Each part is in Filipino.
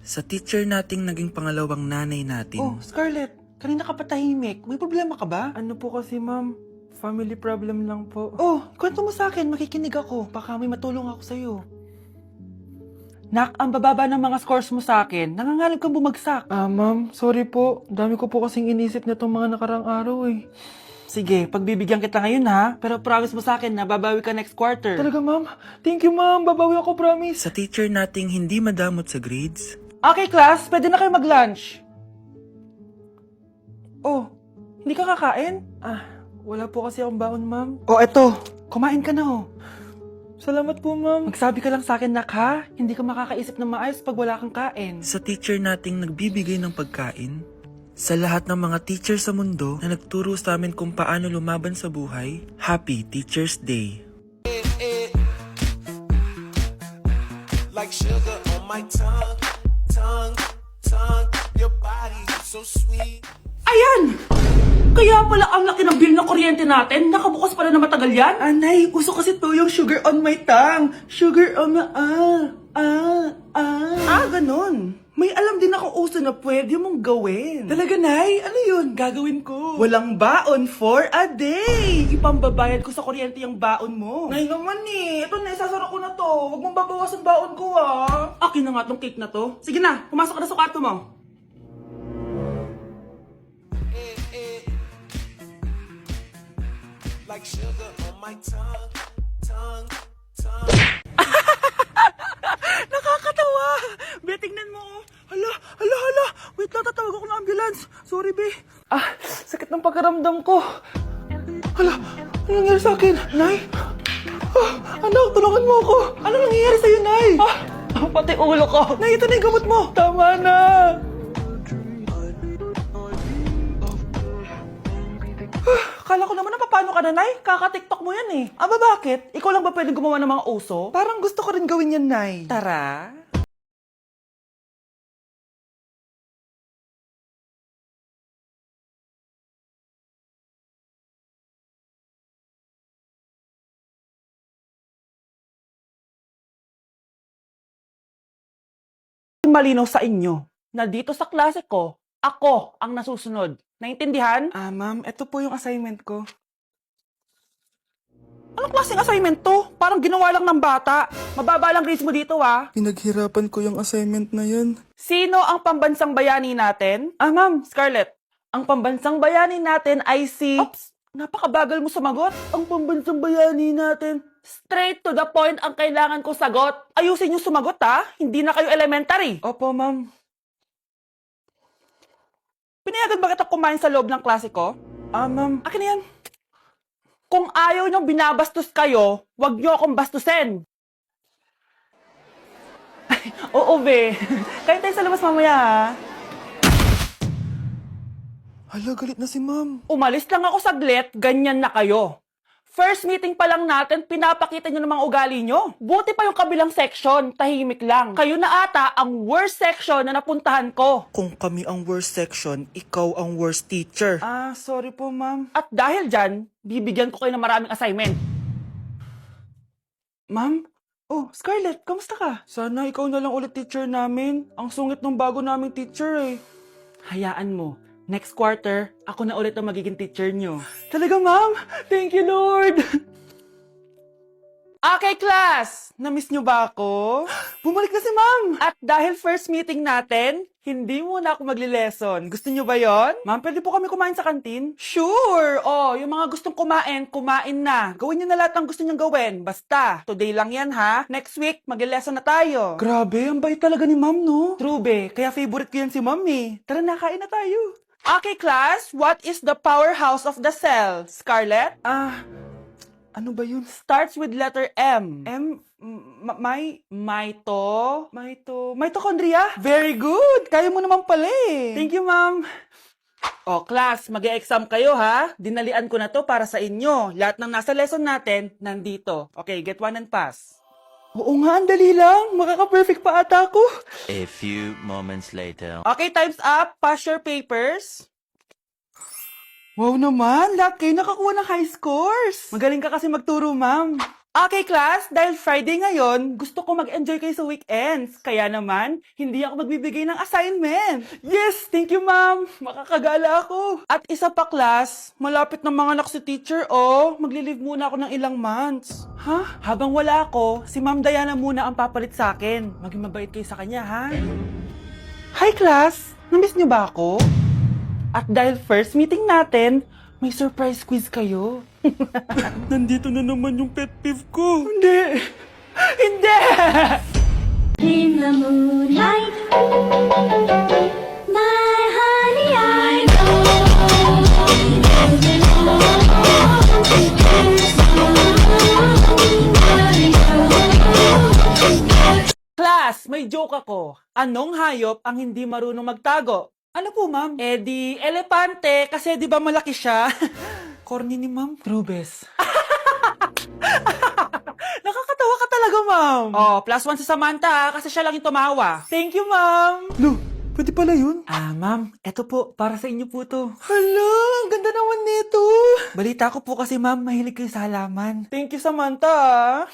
Sa teacher nating naging pangalawang nanay natin. Oh, Scarlett, kanina ka pa tahimik. May problema ka ba? Ano po kasi ma'am, family problem lang po. Oh, kwento mo sa akin, makikinig ako. Baka may matulong ako sa'yo. Nak, ang bababa ng mga scores mo sa akin. Nangangalib kang bumagsak. Ma'am, sorry po. Dami ko po kasing inisip na itong mga nakarang araw eh. Sige, pagbibigyan kita ngayon ha. Pero promise mo sa akin na babawi ka next quarter. Talaga ma'am? Thank you ma'am, babawi ako, promise. Sa teacher nating hindi madamot sa grades. Okay, class, pwede na kayo mag-lunch. Oh, hindi ka kakain? Wala po kasi akong baon ma'am. Oh, eto. Kumain ka na oh. Salamat po ma'am. Magsabi ka lang sa akin, Nak, ha? Hindi ka makakaisip ng maayos pag wala kang kain. Sa teacher nating nagbibigay ng pagkain. Sa lahat ng mga teacher sa mundo na nagturo sa amin kung paano lumaban sa buhay, Happy Teacher's Day! Like sugar on my tongue, your body so sweet. Ayan! Kaya pala ang laki ng bill ng kuryente natin. Nakabukas pala na matagal yan. Anay, uso kasi to yung sugar on my tongue. Sugar on my... ganun. May alam din ako uso na pwede mong gawin. Talaga, Nay? Ano yun? Gagawin ko. Walang baon for a day. Ipambabayad ko sa kuryente yung baon mo. Nay naman eh. Ito na, isasara ko na to. Huwag mong babawasan baon ko ah. Akin na nga tong cake na to. Sige na, pumasok ka na sa kwarto mo. Like sugar on my tongue. Nakakatawa! Be, tingnan mo. Hala. Wait lang, tatawag ako ng ambulance. Sorry, Be. Sakit ng pagkaramdam ko. Hala, ano nangyari sa akin? Nay? Anak, tulungan mo ako. Ano nangyayari sa'yo, Nay? Pati ulo ko. Nay, ito na yung gamot mo. Tama na. Kala ko naman na paano ka na, Nay? Kaka-tiktok mo yan eh. Aba, bakit? Ikaw lang ba pwedeng gumawa ng mga uso? Parang gusto ko rin gawin yan, Nay. Tara. Malinaw sa inyo na dito sa klase ko, ako ang nasusunod. Naintindihan? Ma'am, ito po yung assignment ko. Anong klaseng assignment to? Parang ginawa lang ng bata. Mababa lang grades mo dito, ha? Pinaghirapan ko yung assignment na yan. Sino ang pambansang bayani natin? Ma'am, Scarlett. Ang pambansang bayani natin ay si... Oops! Napakabagal mo sumagot. Ang pambansang bayani natin... Straight to the point ang kailangan ko sagot. Ayusin yung sumagot, ha? Hindi na kayo elementary. Opo ma'am. Pinayagan ba kita kumain sa loob ng klase ko? Ma'am. Akin na yan. Kung ayaw niyong binabastos kayo, wag niyo akong bastusin. Oo, be. Kain tayo sa labas mamaya, ha? Hala, galit na si ma'am. Umalis lang ako saglit, ganyan na kayo. First meeting pa lang natin, pinapakita niyo ng mga ugali niyo. Buti pa yung kabilang section, tahimik lang. Kayo na ata ang worst section na napuntahan ko. Kung kami ang worst section, ikaw ang worst teacher. Sorry po ma'am. At dahil dyan, bibigyan ko kayo ng maraming assignment. Ma'am? Oh, Scarlett, kamusta ka? Sana ikaw na lang ulit teacher namin. Ang sungit ng bago naming teacher eh. Hayaan mo. Next quarter, ako na ulit ang magiging teacher nyo. Talaga ma'am? Thank you Lord! Okay, class! Namiss nyo ba ako? Bumalik na si ma'am! At dahil first meeting natin, hindi muna ako magli-lesson. Gusto nyo ba yon? Ma'am, pwede po kami kumain sa kantin? Sure! Oh, yung mga gustong kumain, kumain na. Gawin nyo na lahat ng gusto nyo gawin. Basta, today lang yan ha. Next week, magli-lesson na tayo. Grabe, ang bait talaga ni ma'am no? True be, kaya favorite ko yan si ma'am eh. Tara na, kain na tayo. Okay, class, what is the powerhouse of the cell? Scarlett? Ano ba yun? Starts with letter M. Mitochondria? Very good! Kaya mo naman pala eh. Thank you, ma'am. O, class, mag-e-exam kayo, ha? Dinalian ko na to para sa inyo. Lahat ng nasa lesson natin, nandito. Okay, get one and pass. Oo nga, ang dali lang. Makaka-perfect pa ata ako. A few moments later. Okay, time's up. Pass your papers. Wow naman, lahat kayo nakakuha ng high scores. Magaling ka kasi magturo, ma'am. Okay, class, dahil Friday ngayon, gusto ko mag-enjoy kayo sa weekends. Kaya naman, hindi ako magbibigay ng assignment. Yes, thank you, ma'am. Makakagala ako. At isa pa, class, malapit na mga anak si teacher, oh. Magli-leave muna ako ng ilang months. Ha? Habang wala ako, si Ma'am Diana muna ang papalit sa akin. Maging mabait kayo sa kanya, ha? Hi, class. Namiss niyo ba ako? At dahil first meeting natin, may surprise quiz kayo. Nandito na naman yung pet peeve ko. Hindi! Hindi! In the moonlight, my honey, I Class, may joke ako. Anong hayop ang hindi marunong magtago? Ano po, ma'am? Eh di, elepante, kasi di ba malaki siya? Corny ni ma'am. Rubes. Nakakatawa ka talaga, ma'am. Oh, +1 si Samantha, kasi siya lang yung tumawa. Thank you, ma'am. Lo, pwede pala yun? Ma'am, eto po, para sa inyo po to. Hala, ang ganda naman nito. Balita ko po kasi, ma'am, mahilig kayo sa halaman. Thank you, Samantha.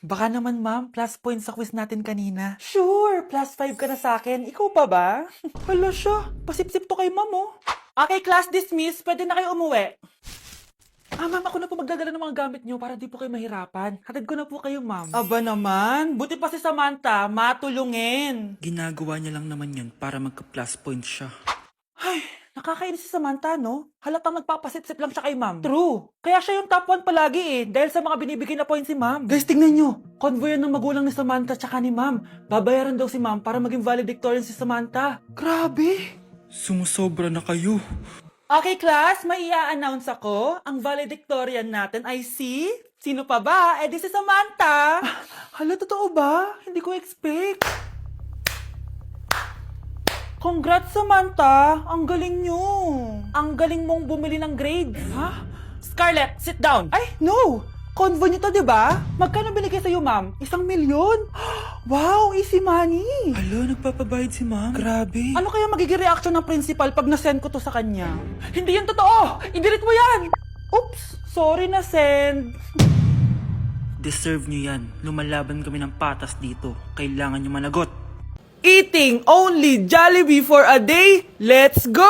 Baka naman, ma'am, plus points sa quiz natin kanina. Sure, +5 ka na sa akin. Ikaw pa ba? Hala siya, pasipsip to kay ma'am, oh. Okay, class dismiss. Pwede na kayo umuwi. Ma'am, ako na po magdadala ng mga gamit nyo para di po kayo mahirapan. Hatid ko na po kayo, ma'am. Aba naman, buti pa si Samantha, matulungin. Ginagawa niya lang naman yun para magka-plus point siya. Ay, nakakainis si Samantha, no? Halatang nagpapasip-sip lang siya kay ma'am. True. Kaya siya yung top 1 palagi dahil sa mga binibigay na points si ma'am. Guys, tingnan nyo. Convoy yan ng magulang ni Samantha tsaka ni ma'am. Babayaran daw si ma'am para maging valedictorian si Samantha. Grabe. Sumusobra na kayo. Okay, class, may i-announce ako. Ang valedictorian natin ay si... Sino pa ba? Eh di si Samantha. Hala, totoo ba? Hindi ko expect. Congrats, Samantha! Ang galing nyo! Ang galing mong bumili ng grades! Ha? Scarlett, sit down! Ay, no! Convo nyo to, diba? Magkano binigay sa'yo, ma'am? 1 milyon? Wow, easy money! Hala, nagpapabayad si ma'am. Grabe. Ano kaya magiging reaction ng principal pag nasend ko to sa kanya? Hindi yan totoo! I-delete mo yan! Oops! Sorry na send. Deserve nyo yan. Lumalaban kami ng patas dito. Kailangan nyo managot. Eating only Jollibee for a day? Let's go!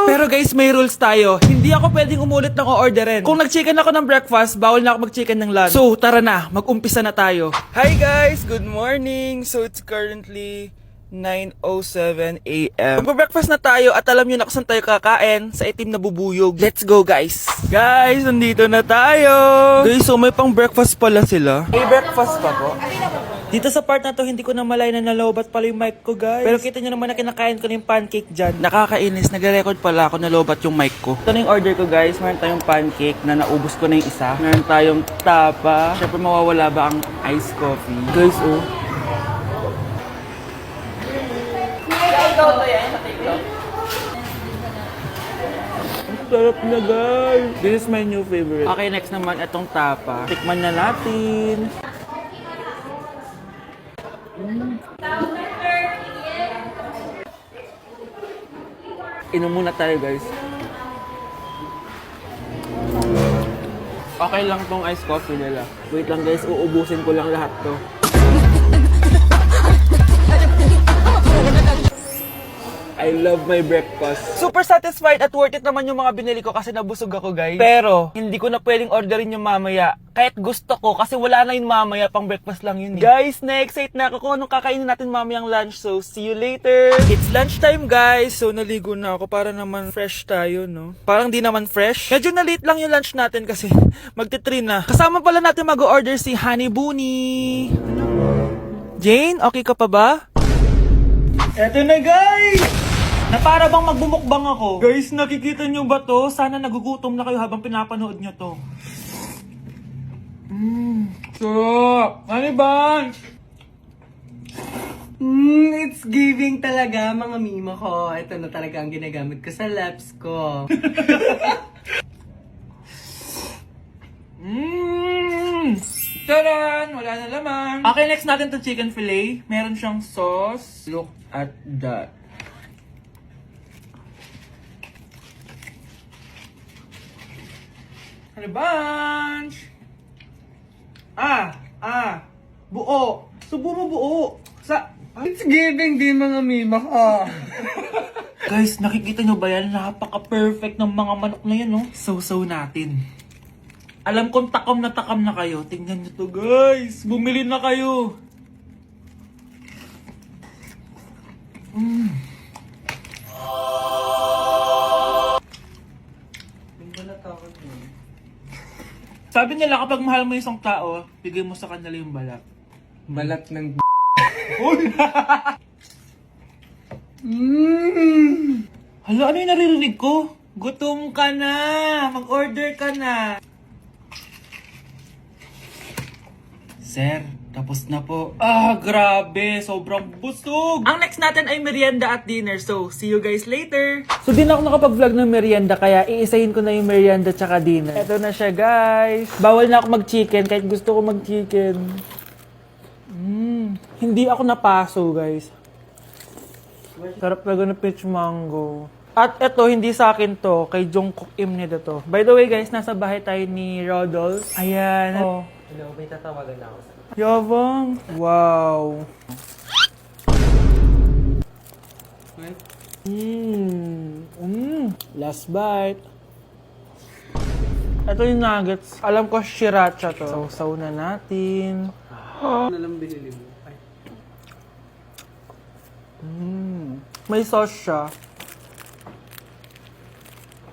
Pero guys, may rules tayo. Hindi ako pwedeng umulit ng o-orderin. Kung nag-chicken ako ng breakfast, bawal na ako mag-chicken ng lunch. So, tara na. Mag-umpisa na tayo. Hi guys! Good morning! So, it's currently 9:07 a.m. Magpa-breakfast na tayo at alam nyo na kung saan tayo kakain sa itim na bubuyog. Let's go guys! Guys, nandito na tayo! Guys, so may pang breakfast pala sila. May breakfast pa po? Dito sa part na to, hindi ko na malay na nalobat pala yung mic ko, guys. Pero kita nyo naman na kinakain ko na yung pancake dyan. Nakakainis, nagre-record pala ako nalobat yung mic ko. Ito na yung order ko, guys. Meron tayong pancake na naubos ko na yung isa. Meron tayong tapa. Siyempre mawawala ba ang iced coffee? Guys, oh. Ang sarap na, guys. This is my new favorite. Okay, next naman, itong tapa. Tikman na natin. Inom muna tayo, guys. Okay lang tong iced coffee nila. Wait lang, guys. Uubusin ko lang lahat to. I love my breakfast. Super satisfied at worth it naman yung mga binili ko kasi nabusog ako, guys. Pero, hindi ko na pwedeng orderin yung mamaya. Kahit gusto ko kasi wala na yun mamaya, pang breakfast lang yun. Guys, na-excite na ako kung anong kakainin natin mamayang lunch. So, see you later. It's lunchtime, guys. So, naligo na ako para naman fresh tayo, no? Parang di naman fresh. Medyo na-late lang yung lunch natin kasi magti-3 na. Kasama pala natin mag-order si Honey Bunny. Jane, okay ka pa ba? Eto na, guys! Na para bang magbumukbang ako. Guys, nakikita nyo ba to? Sana nagugutom na kayo habang pinapanood nyo to. Sarap! Honey Bunch! It's giving talaga, mga mima ko. Ito na talaga ang ginagamit ko sa laps ko. Taran! Wala na laman. Okay, next natin to chicken fillet. Meron siyang sauce. Look at that. Honey Bunch! Buo. Subo mo buo. It's giving din mga mima ka. Guys, nakikita nyo ba yan? Napaka-perfect ng mga manok na yan, no? So natin. Alam kong takam na kayo. Tingnan nyo to, guys. Bumili na kayo. Sabi nila kapag mahal mo isang tao, bigay mo sa kanila yung balat. Balat ng Hala, ano yung naririnig ko? Gutom ka na! Mag-order ka na! Sir, tapos na po. Grabe! Sobrang busog! Ang next natin ay merienda at dinner. So, see you guys later! So, di na ako nakapag-vlog ng merienda, kaya iisahin ko na yung merienda tsaka dinner. Eto na siya, guys! Bawal na ako mag-chicken kahit gusto ko mag-chicken. Hindi ako napaso, guys. Sarap talaga ng peach mango. At eto, hindi sa akin to. Kay Jungkook Imnida to. By the way, guys, nasa bahay tayo ni Rodolph. Ayan. Oh. Hello, may tatawagan na ako sa... Yabang. Wow. Last bite. Ito yung nuggets. Alam ko sriracha to. Sausaw na natin. Ano lang binili mo? May sauce siya.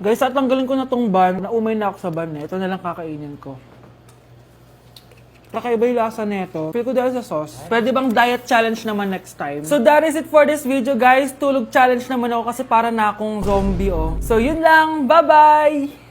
Guys, tatanggalin ko na tong ban. Naumay na ako sa ban na. Ito na lang kakainin ko. Kakaiba yung lasa nito. Feel ko dahil sa sauce. Pwede bang diet challenge naman next time? So that is it for this video, guys. Tulog challenge naman ako kasi para na akong zombie, oh. So yun lang. Bye-bye!